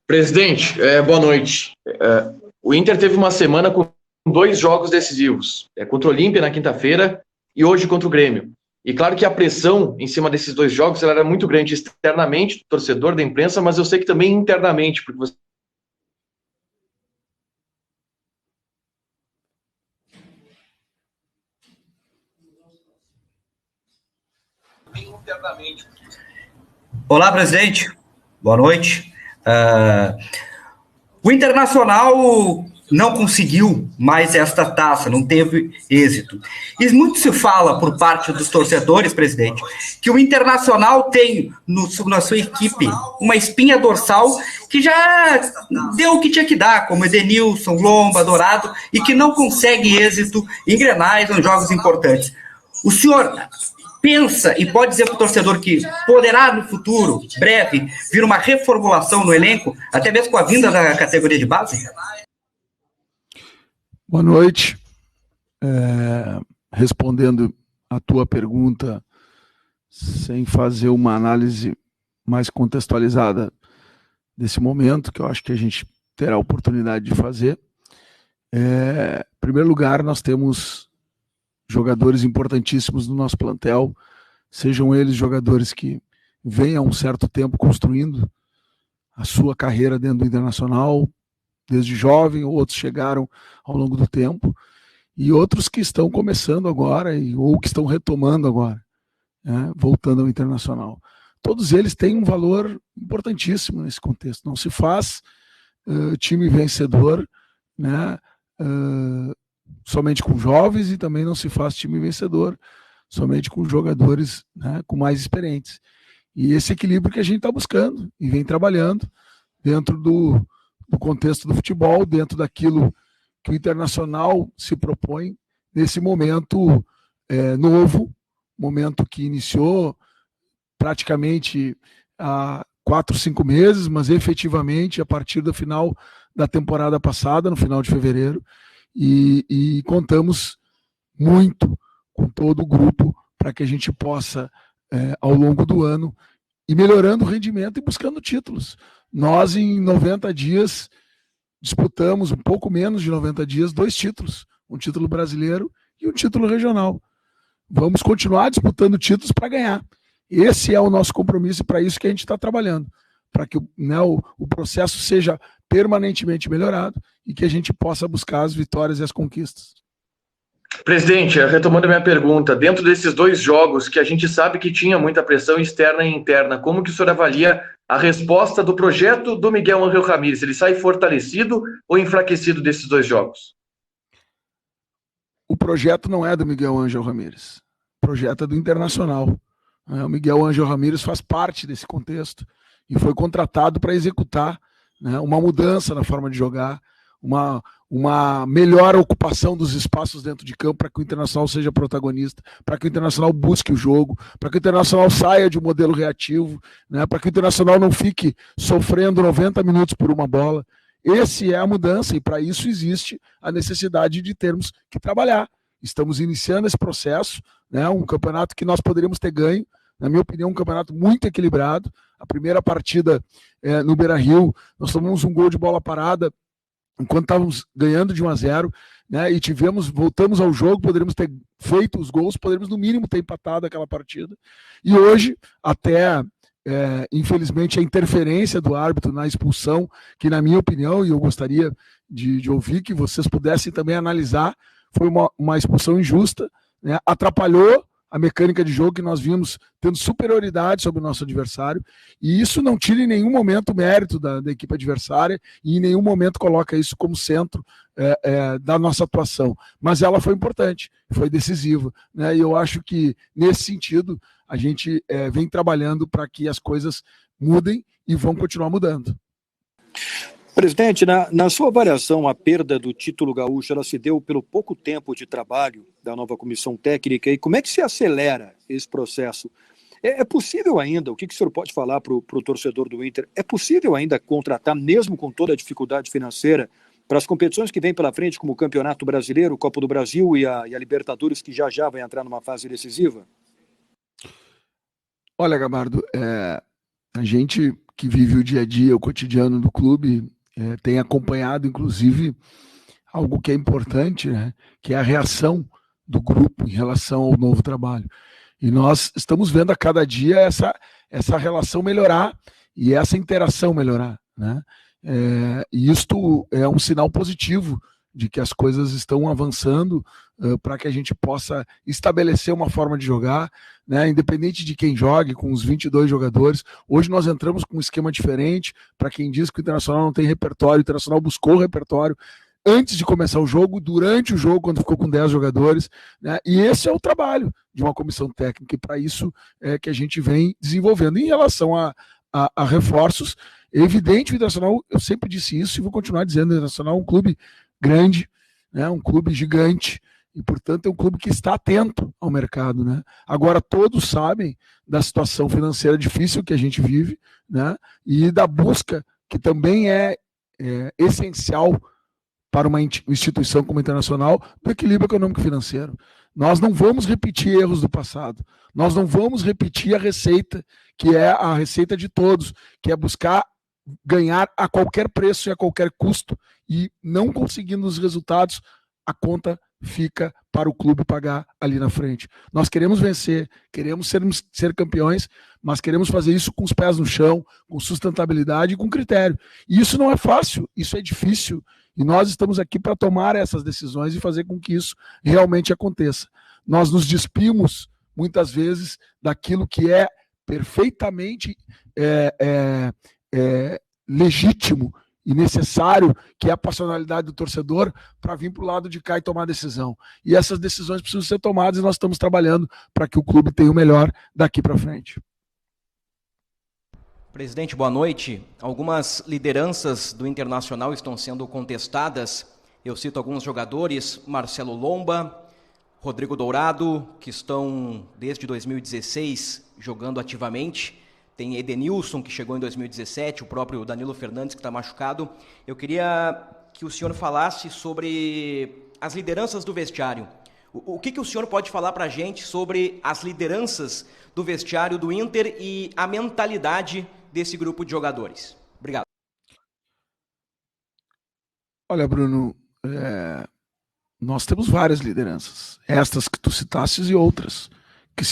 Presidente, boa noite. O Inter teve uma semana com 2 jogos decisivos, contra o Olímpia na quinta-feira e hoje contra o Grêmio. E claro que a pressão em cima desses 2 jogos ela era muito grande externamente, do torcedor, da imprensa, mas eu sei que também internamente, porque você... Olá, presidente. Boa noite. O Internacional não conseguiu mais esta taça, não teve êxito. E muito se fala por parte dos torcedores, presidente, que o Internacional tem na sua equipe uma espinha dorsal que já deu o que tinha que dar, como Edenilson, Lomba, Dourado, e que não consegue êxito em Grenais ou em jogos importantes. O senhor pensa e pode dizer para o torcedor que poderá no futuro, breve, vir uma reformulação no elenco, até mesmo com a vinda da categoria de base? Boa noite. Respondendo a tua pergunta, sem fazer uma análise mais contextualizada desse momento, que eu acho que a gente terá a oportunidade de fazer. Em primeiro lugar, nós temos jogadores importantíssimos no nosso plantel, sejam eles jogadores que vêm há um certo tempo construindo a sua carreira dentro do Internacional, desde jovem, outros chegaram ao longo do tempo, e outros que estão começando agora, ou que estão retomando agora, né, voltando ao Internacional. Todos eles têm um valor importantíssimo nesse contexto. Não se faz time vencedor, né, somente com jovens, e também não se faz time vencedor somente com jogadores, né, com mais experientes. E esse equilíbrio que a gente está buscando e vem trabalhando dentro do contexto do futebol, dentro daquilo que o Internacional se propõe nesse momento novo, momento que iniciou praticamente há 4, 5 meses, mas efetivamente a partir do final da temporada passada, no final de fevereiro, e contamos muito com todo o grupo para que a gente possa, ao longo do ano, ir melhorando o rendimento e buscando títulos. Nós, em 90 dias, disputamos, um pouco menos de 90 dias, 2 títulos, um título brasileiro e um título regional. Vamos continuar disputando títulos para ganhar. Esse é o nosso compromisso e para isso que a gente está trabalhando, para que o processo seja permanentemente melhorado e que a gente possa buscar as vitórias e as conquistas. Presidente, retomando a minha pergunta, dentro desses 2 jogos que a gente sabe que tinha muita pressão externa e interna, como que o senhor avalia a resposta do projeto do Miguel Ángel Ramírez? Ele sai fortalecido ou enfraquecido desses 2 jogos? O projeto não é do Miguel Ángel Ramírez, o projeto é do Internacional. O Miguel Ángel Ramírez faz parte desse contexto e foi contratado para executar, né, uma mudança na forma de jogar, uma melhor ocupação dos espaços dentro de campo para que o Internacional seja protagonista, para que o Internacional busque o jogo, para que o Internacional saia de um modelo reativo, né, para que o Internacional não fique sofrendo 90 minutos por uma bola. Essa é a mudança e para isso existe a necessidade de termos que trabalhar. Estamos iniciando esse processo, né, um campeonato que nós poderíamos ter ganho, na minha opinião, um campeonato muito equilibrado. A primeira partida no Beira-Rio, nós tomamos um gol de bola parada, enquanto estávamos ganhando de 1-0, né, e voltamos ao jogo, poderíamos ter feito os gols, poderíamos no mínimo ter empatado aquela partida. E hoje, até infelizmente, a interferência do árbitro na expulsão, que na minha opinião, e eu gostaria de ouvir que vocês pudessem também analisar, foi uma expulsão injusta, né, atrapalhou a mecânica de jogo que nós vimos tendo superioridade sobre o nosso adversário, e isso não tira em nenhum momento o mérito da equipe adversária e em nenhum momento coloca isso como centro da nossa atuação, mas ela foi importante, foi decisiva, né? E eu acho que nesse sentido a gente vem trabalhando para que as coisas mudem e vão continuar mudando. Presidente, na sua avaliação, a perda do título gaúcho, ela se deu pelo pouco tempo de trabalho da nova comissão técnica, e como é que se acelera esse processo? É possível ainda, o que o senhor pode falar para o torcedor do Inter, é possível ainda contratar, mesmo com toda a dificuldade financeira, para as competições que vêm pela frente, como o Campeonato Brasileiro, Copa do Brasil e a Libertadores, que já vai entrar numa fase decisiva? Olha, Gabardo, a gente que vive o dia a dia, o cotidiano do clube, tem acompanhado, inclusive, algo que é importante, né, que é a reação do grupo em relação ao novo trabalho. E nós estamos vendo a cada dia essa relação melhorar e essa interação melhorar, né? E isto é um sinal positivo de que as coisas estão avançando para que a gente possa estabelecer uma forma de jogar, né, independente de quem jogue, com os 22 jogadores. Hoje nós entramos com um esquema diferente. Para quem diz que o Internacional não tem repertório, o Internacional buscou o repertório antes de começar o jogo, durante o jogo, quando ficou com 10 jogadores, né? E esse é o trabalho de uma comissão técnica, e para isso é que a gente vem desenvolvendo. Em relação a reforços, é evidente, o Internacional, eu sempre disse isso e vou continuar dizendo, o Internacional é um clube grande, né? Um clube gigante, e, portanto, é um clube que está atento ao mercado, né? Agora, todos sabem da situação financeira difícil que a gente vive, né? E da busca, que também é essencial para uma instituição como a Internacional, do equilíbrio econômico e financeiro. Nós não vamos repetir erros do passado. Nós não vamos repetir a receita, que é a receita de todos, que é buscar ganhar a qualquer preço e a qualquer custo, e não conseguindo os resultados, a conta fica para o clube pagar ali na frente. Nós queremos vencer, queremos ser campeões, mas queremos fazer isso com os pés no chão, com sustentabilidade e com critério. E isso não é fácil, isso é difícil, e nós estamos aqui para tomar essas decisões e fazer com que isso realmente aconteça. Nós nos despimos, muitas vezes, daquilo que é perfeitamente legítimo e necessário, que é a passionalidade do torcedor, para vir para o lado de cá e tomar decisão. E essas decisões precisam ser tomadas, e nós estamos trabalhando para que o clube tenha o melhor daqui para frente. Presidente, boa noite. Algumas lideranças do Internacional estão sendo contestadas. Eu cito alguns jogadores: Marcelo Lomba, Rodrigo Dourado, que estão desde 2016 jogando ativamente. Tem Edenilson, que chegou em 2017, o próprio Danilo Fernandes, que está machucado. Eu queria que o senhor falasse sobre as lideranças do vestiário. O que o senhor pode falar para a gente sobre as lideranças do vestiário do Inter e a mentalidade desse grupo de jogadores? Obrigado. Olha, Bruno, nós temos várias lideranças, estas que tu citasses e outras, que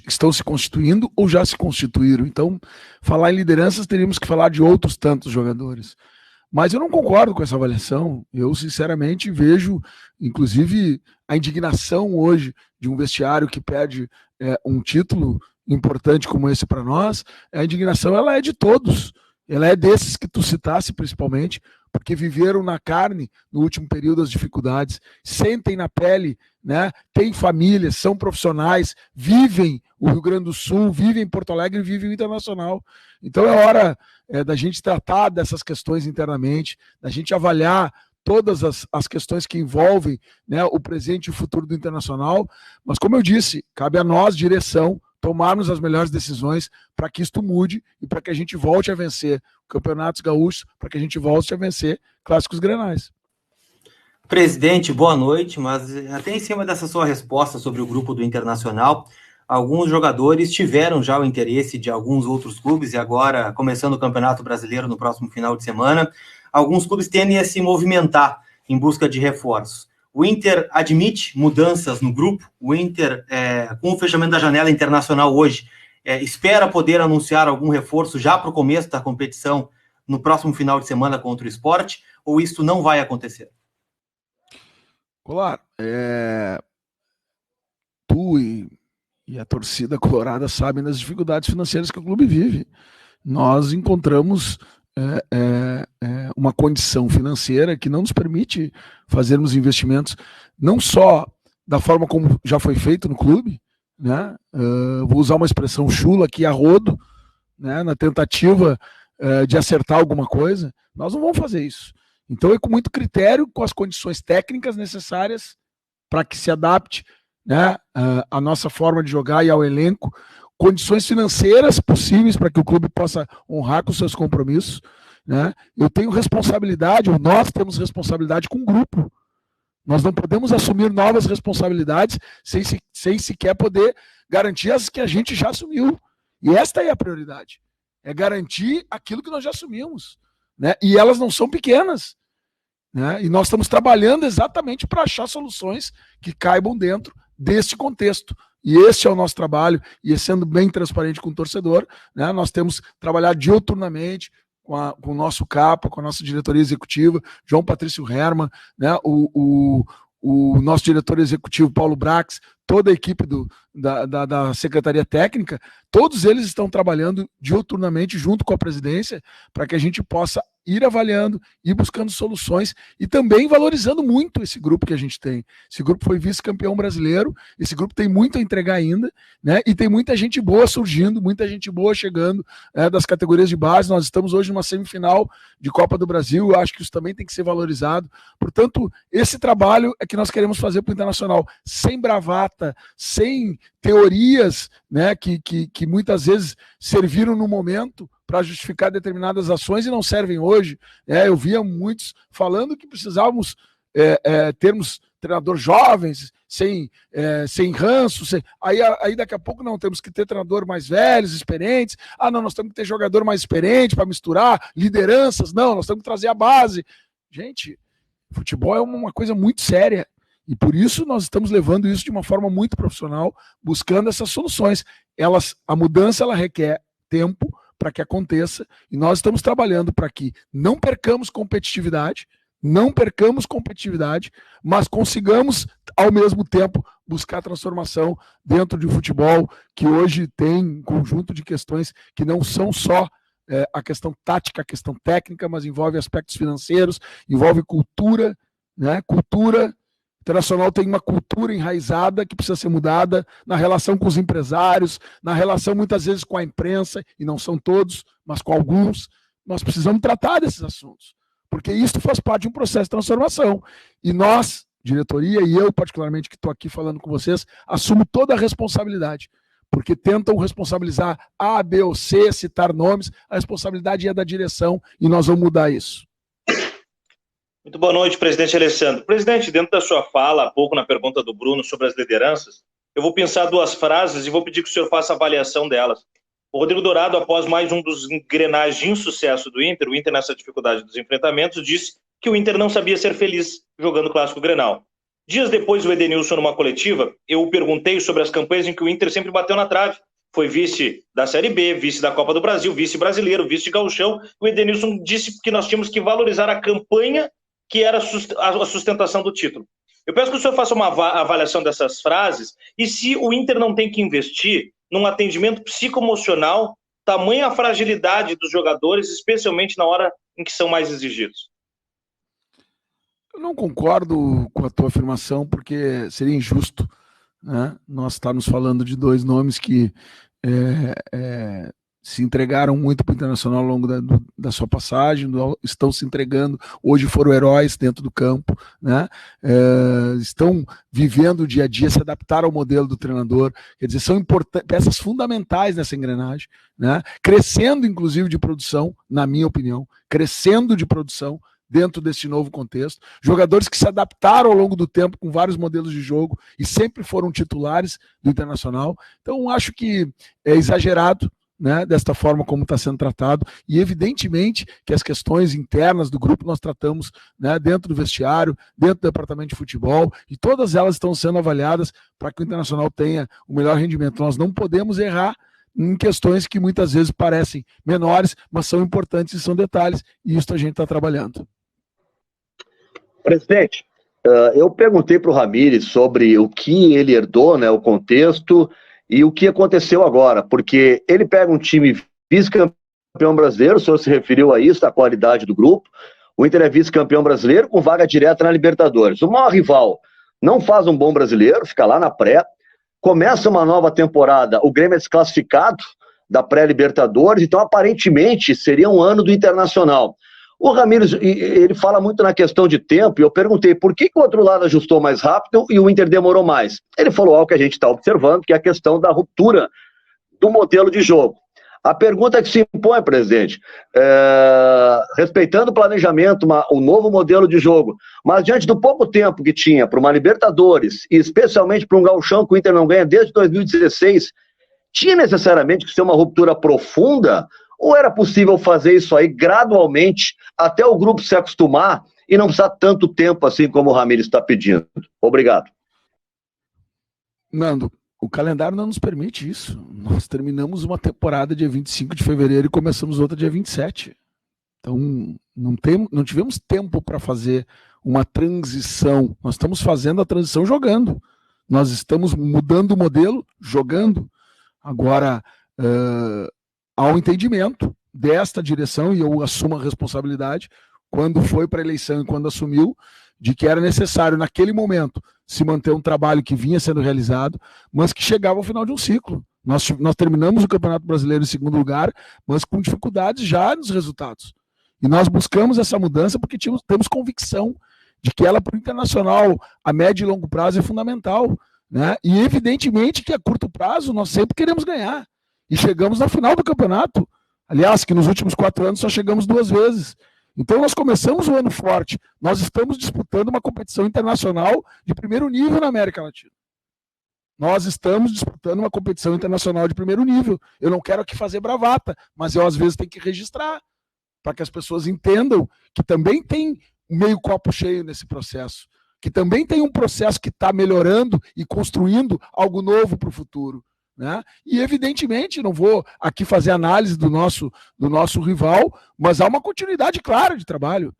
estão se constituindo ou já se constituíram. Então, falar em lideranças, teríamos que falar de outros tantos jogadores. Mas eu não concordo com essa avaliação. Eu, sinceramente, vejo, inclusive, a indignação hoje de um vestiário que perde um título importante como esse para nós. A indignação, ela é de todos. Ela é desses que tu citasse, principalmente, porque viveram na carne, no último período, as dificuldades, sentem na pele, né? Têm famílias, são profissionais, vivem o Rio Grande do Sul, vivem Porto Alegre, vivem o Internacional. Então é hora da gente tratar dessas questões internamente, da gente avaliar todas as questões que envolvem, né, o presente e o futuro do Internacional. Mas, como eu disse, cabe a nós, direção, tomarmos as melhores decisões para que isto mude e para que a gente volte a vencer campeonatos gaúchos, para que a gente volte a vencer clássicos grenais. Presidente, boa noite, mas até em cima dessa sua resposta sobre o grupo do Internacional, alguns jogadores tiveram já o interesse de alguns outros clubes, e agora, começando o Campeonato Brasileiro no próximo final de semana, alguns clubes tendem a se movimentar em busca de reforços. O Inter admite mudanças no grupo. O Inter, com o fechamento da janela internacional hoje, espera poder anunciar algum reforço já para o começo da competição no próximo final de semana contra o Sport, ou isso não vai acontecer? Colar, tu e a torcida colorada sabem das dificuldades financeiras que o clube vive. Nós encontramos uma condição financeira que não nos permite fazermos investimentos, não só da forma como já foi feito no clube, né? Vou usar uma expressão chula aqui, a rodo, né? Na tentativa de acertar alguma coisa. Nós não vamos fazer isso. Então é com muito critério, com as condições técnicas necessárias para que se adapte, né, a nossa forma de jogar e ao elenco, condições financeiras possíveis para que o clube possa honrar com seus compromissos, né? Eu tenho responsabilidade, ou nós temos responsabilidade com o grupo. Nós não podemos assumir novas responsabilidades sem sequer poder garantir as que a gente já assumiu. E esta é a prioridade. é garantir aquilo que nós já assumimos, né? E elas não são pequenas, né? E nós estamos trabalhando exatamente para achar soluções que caibam dentro desse contexto. E esse é o nosso trabalho, e sendo bem transparente com o torcedor, né? Nós temos trabalhado diuturnamente com o nosso capa, com a nossa diretoria executiva, João Patrício Herman, né? O nosso diretor executivo, Paulo Brax, toda a equipe da Secretaria Técnica, todos eles estão trabalhando diuturnamente junto com a presidência para que a gente possa ir avaliando, ir buscando soluções e também valorizando muito esse grupo que a gente tem. Esse grupo foi vice-campeão brasileiro, esse grupo tem muito a entregar ainda, né? E tem muita gente boa surgindo, muita gente boa chegando das categorias de base. Nós estamos hoje numa semifinal de Copa do Brasil, eu acho que isso também tem que ser valorizado. Portanto, esse trabalho é que nós queremos fazer para o Internacional, sem bravata, sem teorias, né, que muitas vezes serviram no momento para justificar determinadas ações e não servem hoje. Eu via muitos falando que precisávamos termos treinadores jovens, sem ranço, aí daqui a pouco não, temos que ter treinador mais velhos, experientes. Não, nós temos que ter jogador mais experiente para misturar, lideranças, não, nós temos que trazer a base. Gente, futebol é uma coisa muito séria. E por isso nós estamos levando isso de uma forma muito profissional, buscando essas soluções. A mudança ela requer tempo para que aconteça, e nós estamos trabalhando para que não percamos competitividade, mas consigamos, ao mesmo tempo, buscar transformação dentro de futebol, que hoje tem um conjunto de questões que não são só a questão tática, a questão técnica, mas envolve aspectos financeiros, envolve cultura, né? O Internacional tem uma cultura enraizada que precisa ser mudada na relação com os empresários, na relação muitas vezes com a imprensa, e não são todos, mas com alguns. Nós precisamos tratar desses assuntos, porque isso faz parte de um processo de transformação. E nós, diretoria, e eu particularmente que estou aqui falando com vocês, assumo toda a responsabilidade, porque tentam responsabilizar A, B ou C, citar nomes, a responsabilidade é da direção e nós vamos mudar isso. Muito boa noite, presidente Alessandro. Presidente, dentro da sua fala, há pouco na pergunta do Bruno sobre as lideranças, eu vou pensar duas frases e vou pedir que o senhor faça a avaliação delas. O Rodrigo Dourado, após mais um dos engrenagens de insucesso do Inter, o Inter nessa dificuldade dos enfrentamentos, disse que o Inter não sabia ser feliz jogando o Clássico Grenal. Dias depois, o Edenilson, numa coletiva, eu perguntei sobre as campanhas em que o Inter sempre bateu na trave. Foi vice da Série B, vice da Copa do Brasil, vice brasileiro, vice de gauchão. O Edenilson disse que nós tínhamos que valorizar a campanha que era a sustentação do título. Eu peço que o senhor faça uma avaliação dessas frases e se o Inter não tem que investir num atendimento psicoemocional, tamanha a fragilidade dos jogadores, especialmente na hora em que são mais exigidos. Eu não concordo com a tua afirmação, porque seria injusto, né? Nós estamos falando de dois nomes que se entregaram muito para o Internacional ao longo da sua passagem, estão se entregando, hoje foram heróis dentro do campo, né? Estão vivendo o dia a dia, se adaptaram ao modelo do treinador, quer dizer, são peças fundamentais nessa engrenagem, né? Crescendo inclusive de produção, na minha opinião, crescendo de produção dentro desse novo contexto, jogadores que se adaptaram ao longo do tempo com vários modelos de jogo e sempre foram titulares do Internacional. Então acho que é exagerado, né, desta forma como está sendo tratado, e evidentemente que as questões internas do grupo nós tratamos, né, dentro do vestiário, dentro do departamento de futebol, e todas elas estão sendo avaliadas para que o Internacional tenha o melhor rendimento. Nós não podemos errar em questões que muitas vezes parecem menores, mas são importantes e são detalhes, e isso a gente está trabalhando. Presidente, eu perguntei para o Ramires sobre o que ele herdou, né, o contexto, e o que aconteceu agora, porque ele pega um time vice-campeão brasileiro, o senhor se referiu a isso, a qualidade do grupo, o Inter é vice-campeão brasileiro com vaga direta na Libertadores. O maior rival não faz um bom brasileiro, fica lá na pré, começa uma nova temporada, o Grêmio é desclassificado da pré-Libertadores, então aparentemente seria um ano do Internacional. O Ramires, ele fala muito na questão de tempo, e eu perguntei por que o outro lado ajustou mais rápido e o Inter demorou mais. Ele falou algo que a gente está observando, que é a questão da ruptura do modelo de jogo. A pergunta que se impõe, presidente, respeitando o planejamento, o novo modelo de jogo, mas diante do pouco tempo que tinha para uma Libertadores, e especialmente para um gauchão que o Inter não ganha desde 2016, tinha necessariamente que ser uma ruptura profunda, Ou era possível fazer isso aí gradualmente até o grupo se acostumar e não precisar tanto tempo assim como o Ramires está pedindo? Obrigado. Nando, o calendário não nos permite isso. Nós terminamos uma temporada dia 25 de fevereiro e começamos outra dia 27. Então, não tivemos tempo para fazer uma transição. Nós estamos fazendo a transição jogando. Nós estamos mudando o modelo jogando. Agora, há um entendimento desta direção, e eu assumo a responsabilidade, quando foi para a eleição e quando assumiu, de que era necessário, naquele momento, se manter um trabalho que vinha sendo realizado, mas que chegava ao final de um ciclo. Nós terminamos o Campeonato Brasileiro em segundo lugar, mas com dificuldades já nos resultados. E nós buscamos essa mudança porque temos convicção de que ela, para o Internacional, a médio e longo prazo, é fundamental. Né? E, evidentemente, que a curto prazo nós sempre queremos ganhar. E chegamos na final do campeonato. Aliás, que nos últimos 4 anos só chegamos 2 vezes. Então, nós começamos o ano forte. Nós estamos disputando uma competição internacional de primeiro nível na América Latina. Nós estamos disputando uma competição internacional de primeiro nível. Eu não quero aqui fazer bravata, mas eu, às vezes, tenho que registrar para que as pessoas entendam que também tem meio copo cheio nesse processo, que também tem um processo que está melhorando e construindo algo novo para o futuro. Né? E, evidentemente, não vou aqui fazer análise do nosso rival, mas há uma continuidade clara de trabalho.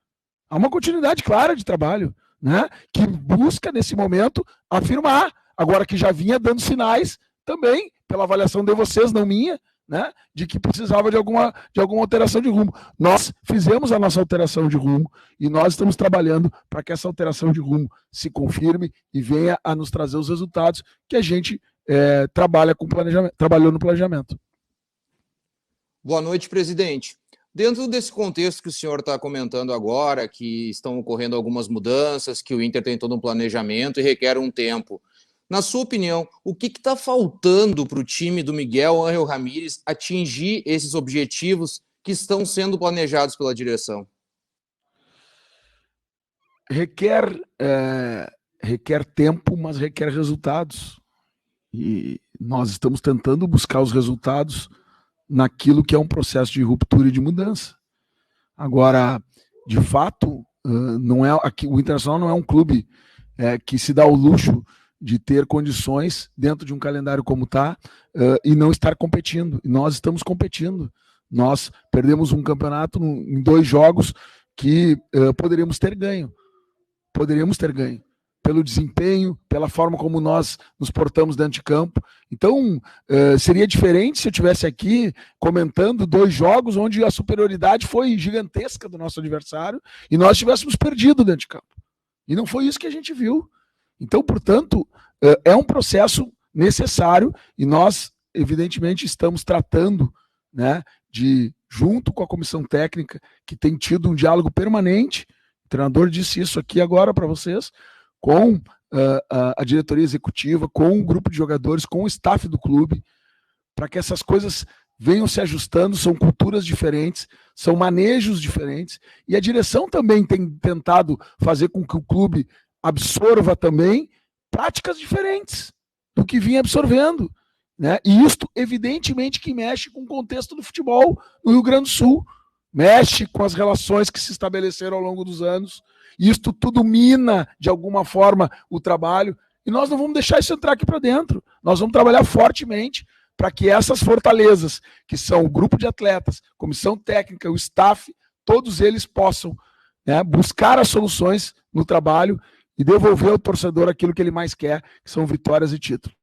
Há uma continuidade clara de trabalho, né? Que busca, nesse momento, afirmar. Agora que já vinha dando sinais também, pela avaliação de vocês, não minha, né? De que precisava de alguma alteração de rumo. Nós fizemos a nossa alteração de rumo e nós estamos trabalhando para que essa alteração de rumo se confirme e venha a nos trazer os resultados que a gente trabalhou no planejamento. Boa noite, presidente. Dentro desse contexto que o senhor está comentando agora, que estão ocorrendo algumas mudanças, que o Inter tem todo um planejamento e requer um tempo, na sua opinião, o que está faltando para o time do Miguel Ángel Ramírez atingir esses objetivos que estão sendo planejados pela direção? Requer tempo, mas requer resultados. E nós estamos tentando buscar os resultados naquilo que é um processo de ruptura e de mudança. Agora, de fato, o Internacional não é um clube que se dá o luxo de ter condições dentro de um calendário como está e não estar competindo. E nós estamos competindo. Nós perdemos um campeonato em 2 jogos que poderíamos ter ganho. Pelo desempenho, pela forma como nós nos portamos dentro de campo. Então, seria diferente se eu estivesse aqui comentando 2 jogos onde a superioridade foi gigantesca do nosso adversário e nós tivéssemos perdido dentro de campo. E não foi isso que a gente viu. Então, portanto, é um processo necessário e nós, evidentemente, estamos tratando, né, junto com a comissão técnica, que tem tido um diálogo permanente, o treinador disse isso aqui agora para vocês, com a diretoria executiva, com o grupo de jogadores, com o staff do clube, para que essas coisas venham se ajustando. São culturas diferentes, são manejos diferentes, e a direção também tem tentado fazer com que o clube absorva também práticas diferentes do que vinha absorvendo. Né? E isto, evidentemente, que mexe com o contexto do futebol no Rio Grande do Sul, mexe com as relações que se estabeleceram ao longo dos anos. Isto tudo mina, de alguma forma, o trabalho, e nós não vamos deixar isso entrar aqui para dentro. Nós vamos trabalhar fortemente para que essas fortalezas, que são o grupo de atletas, comissão técnica, o staff, todos eles possam, né, buscar as soluções no trabalho e devolver ao torcedor aquilo que ele mais quer, que são vitórias e títulos.